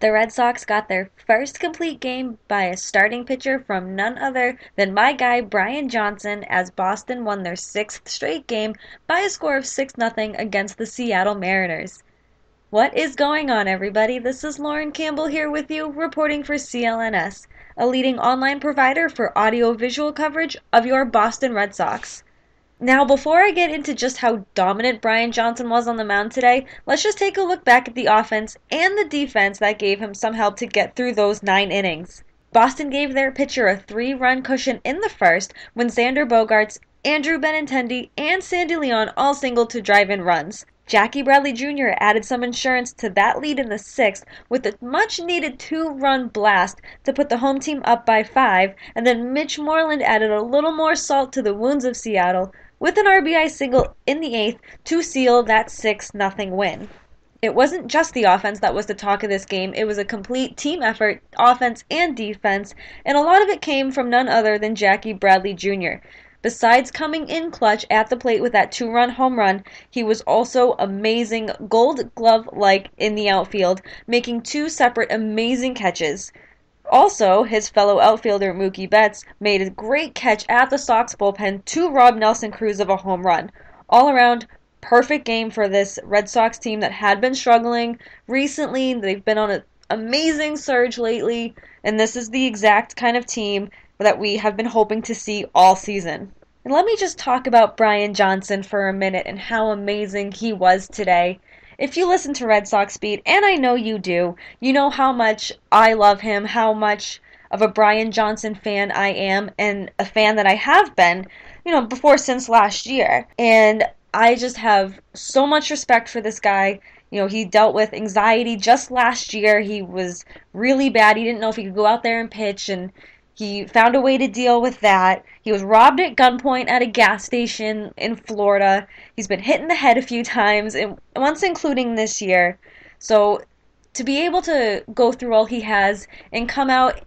The Red Sox got their first complete game by a starting pitcher from none other than my guy Brian Johnson as Boston won their sixth straight game by a score of 6-0 against the Seattle Mariners. What is going on, everybody? This is Lauren Campbell here with you, reporting for CLNS, a leading online provider for audio-visual coverage of your Boston Red Sox. Now, before I get into just how dominant Brian Johnson was on the mound today, let's just take a look back at the offense and the defense that gave him some help to get through those 9 innings. Boston gave their pitcher a 3-run cushion in the first when Xander Bogaerts, Andrew Benintendi, and Sandy Leon all singled to drive in runs. Jackie Bradley Jr. added some insurance to that lead in the 6th with a much-needed 2-run blast to put the home team up by 5, and then Mitch Moreland added a little more salt to the wounds of Seattle with an RBI single in the 8th to seal that 6-0 win. It wasn't just the offense that was the talk of this game, it was a complete team effort, offense and defense, and a lot of it came from none other than Jackie Bradley Jr. Besides coming in clutch at the plate with that 2-run home run, he was also amazing Gold Glove-like in the outfield, making 2 separate amazing catches. Also, his fellow outfielder Mookie Betts made a great catch at the Sox bullpen to rob Nelson Cruz of a home run. All around, perfect game for this Red Sox team that had been struggling recently. They've been on an amazing surge lately, and this is the exact kind of team that we have been hoping to see all season. And let me just talk about Brian Johnson for a minute and how amazing he was today. If you listen to Red Sox Beat, and I know you do, you know how much I love him, how much of a Brian Johnson fan I am, and a fan that I have been, since last year. And I just have so much respect for this guy. He dealt with anxiety just last year. He was really bad. He didn't know if he could go out there and pitch, and he found a way to deal with that. He was robbed at gunpoint at a gas station in Florida. He's been hit in the head a few times, and once including this year. So to be able to go through all he has and come out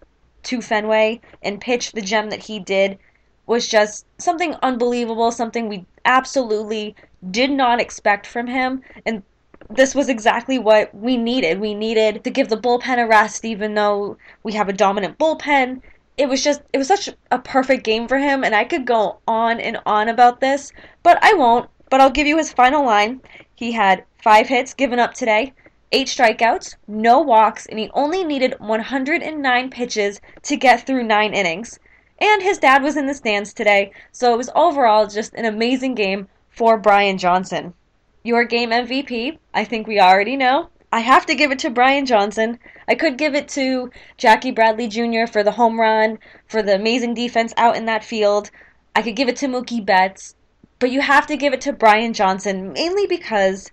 to Fenway and pitch the gem that he did was just something unbelievable, something we absolutely did not expect from him. And this was exactly what we needed. We needed to give the bullpen a rest, even though we have a dominant bullpen. It was such a perfect game for him, and I could go on and on about this, but I won't. But I'll give you his final line. He had 5 hits given up today, 8 strikeouts, no walks, and he only needed 109 pitches to get through 9 innings. And his dad was in the stands today, so it was overall just an amazing game for Brian Johnson. Your game MVP, I think we already know. I have to give it to Brian Johnson. I could give it to Jackie Bradley Jr. for the home run, for the amazing defense out in that field. I could give it to Mookie Betts. But you have to give it to Brian Johnson, mainly because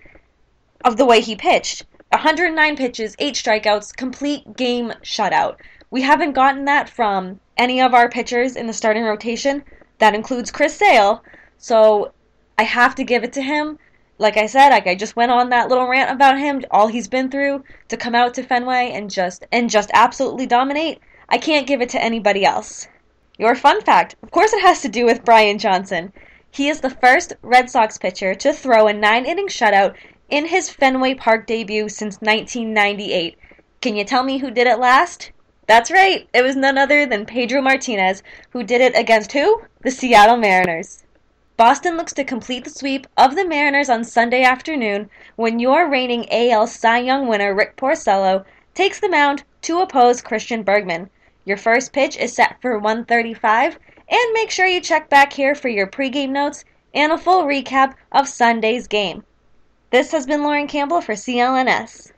of the way he pitched. 109 pitches, 8 strikeouts, complete game shutout. We haven't gotten that from any of our pitchers in the starting rotation. That includes Chris Sale. So I have to give it to him. Like I said, I just went on that little rant about him, all he's been through, to come out to Fenway and just absolutely dominate. I can't give it to anybody else. Your fun fact, of course it has to do with Brian Johnson. He is the first Red Sox pitcher to throw a 9-inning shutout in his Fenway Park debut since 1998. Can you tell me who did it last? That's right, it was none other than Pedro Martinez, who did it against who? The Seattle Mariners. Boston looks to complete the sweep of the Mariners on Sunday afternoon when your reigning AL Cy Young winner Rick Porcello takes the mound to oppose Christian Bergman. Your first pitch is set for 1:35, and make sure you check back here for your pregame notes and a full recap of Sunday's game. This has been Lauren Campbell for CLNS.